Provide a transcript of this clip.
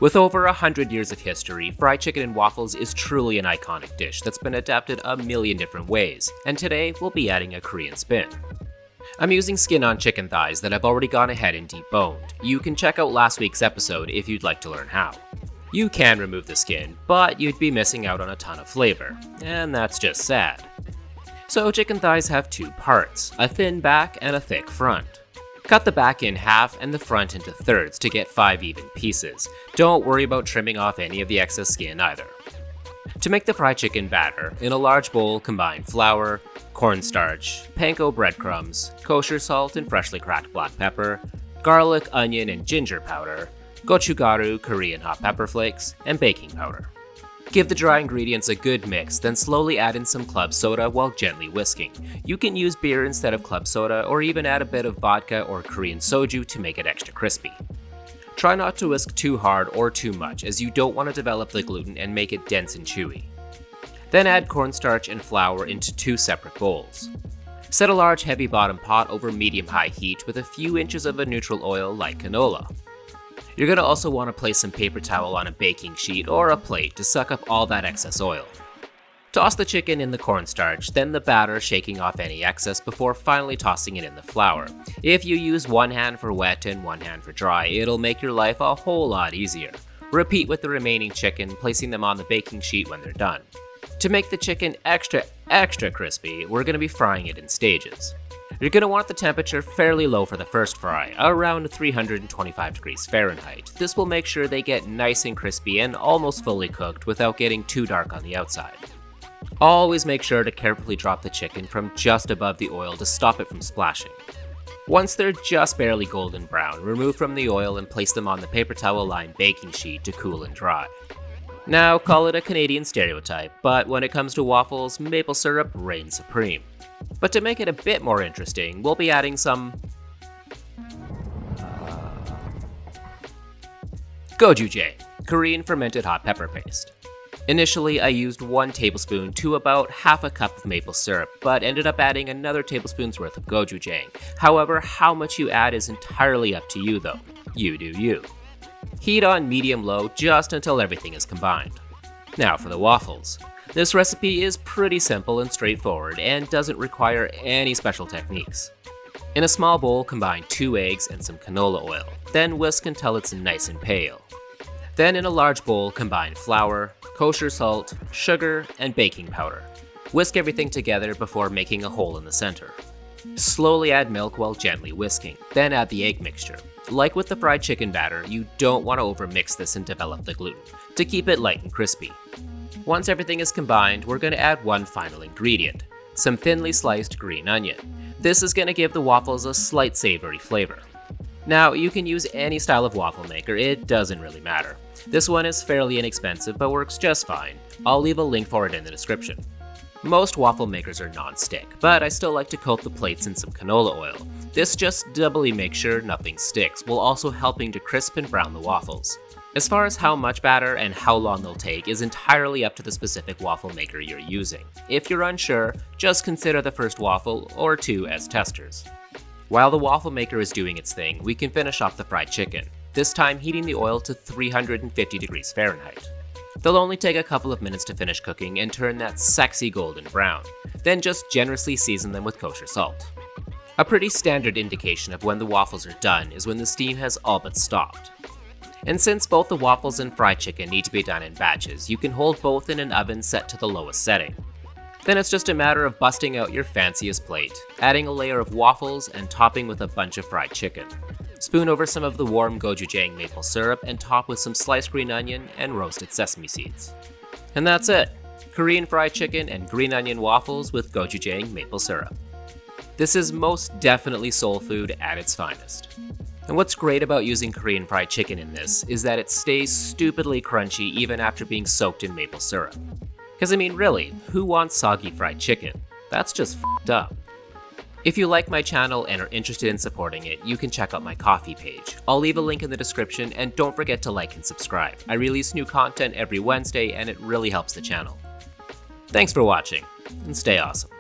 With over 100 years of history, fried chicken and waffles is truly an iconic dish that's been adapted a million different ways, and today we'll be adding a Korean spin. I'm using skin-on chicken thighs that I've already gone ahead and deboned. You can check out last week's episode if you'd like to learn how. You can remove the skin, but you'd be missing out on a ton of flavor, and that's just sad. So chicken thighs have two parts, a thin back and a thick front. Cut the back in half and the front into thirds to get 5 even pieces. Don't worry about trimming off any of the excess skin either. To make the fried chicken batter, in a large bowl combine flour, cornstarch, panko breadcrumbs, kosher salt and freshly cracked black pepper, garlic, onion, and ginger powder, gochujang Korean hot pepper flakes, and baking powder. Give the dry ingredients a good mix, then slowly add in some club soda while gently whisking. You can use beer instead of club soda, or even add a bit of vodka or Korean soju to make it extra crispy. Try not to whisk too hard or too much, as you don't want to develop the gluten and make it dense and chewy. Then add cornstarch and flour into 2 separate bowls. Set a large heavy bottom pot over medium-high heat with a few inches of a neutral oil like canola. You're going to also want to place some paper towel on a baking sheet or a plate to suck up all that excess oil. Toss the chicken in the cornstarch, then the batter, shaking off any excess before finally tossing it in the flour. If you use one hand for wet and one hand for dry, it'll make your life a whole lot easier. Repeat with the remaining chicken, placing them on the baking sheet when they're done. To make the chicken extra crispy, we're going to be frying it in stages. You're going to want the temperature fairly low for the first fry, around 325 degrees Fahrenheit. This will make sure they get nice and crispy and almost fully cooked without getting too dark on the outside. Always make sure to carefully drop the chicken from just above the oil to stop it from splashing. Once they're just barely golden brown, remove from the oil and place them on the paper towel lined baking sheet to cool and dry. Now, call it a Canadian stereotype, but when it comes to waffles, maple syrup reigns supreme. But to make it a bit more interesting, we'll be adding some Gochujang, Korean fermented hot pepper paste. Initially, I used 1 tablespoon to about half a cup of maple syrup, but ended up adding another tablespoon's worth of Gochujang. However, how much you add is entirely up to you though. You do you. Heat on medium-low just until everything is combined. Now for the waffles. This recipe is pretty simple and straightforward and doesn't require any special techniques. In a small bowl, combine 2 eggs and some canola oil, then whisk until it's nice and pale. Then in a large bowl, combine flour, kosher salt, sugar, and baking powder. Whisk everything together before making a hole in the center. Slowly add milk while gently whisking, then add the egg mixture. Like with the fried chicken batter, you don't want to overmix this and develop the gluten, to keep it light and crispy. Once everything is combined, we're going to add one final ingredient, some thinly sliced green onion. This is going to give the waffles a slight savory flavor. Now, you can use any style of waffle maker, it doesn't really matter. This one is fairly inexpensive but works just fine. I'll leave a link for it in the description. Most waffle makers are non-stick, but I still like to coat the plates in some canola oil. This just doubly makes sure nothing sticks, while also helping to crisp and brown the waffles. As far as how much batter and how long they'll take is entirely up to the specific waffle maker you're using. If you're unsure, just consider the first waffle or 2 as testers. While the waffle maker is doing its thing, we can finish off the fried chicken, this time heating the oil to 350 degrees Fahrenheit. They'll only take a couple of minutes to finish cooking and turn that sexy golden brown. Then just generously season them with kosher salt. A pretty standard indication of when the waffles are done is when the steam has all but stopped. And since both the waffles and fried chicken need to be done in batches, you can hold both in an oven set to the lowest setting. Then it's just a matter of busting out your fanciest plate, adding a layer of waffles and topping with a bunch of fried chicken. Spoon over some of the warm gochujang maple syrup and top with some sliced green onion and roasted sesame seeds. And that's it! Korean fried chicken and green onion waffles with gochujang maple syrup. This is most definitely soul food at its finest. And what's great about using Korean fried chicken in this is that it stays stupidly crunchy even after being soaked in maple syrup. Because I mean really, who wants soggy fried chicken? That's just f***ed up. If you like my channel and are interested in supporting it, you can check out my Ko-fi page. I'll leave a link in the description, and don't forget to like and subscribe. I release new content every Wednesday and it really helps the channel. Thanks for watching, and stay awesome.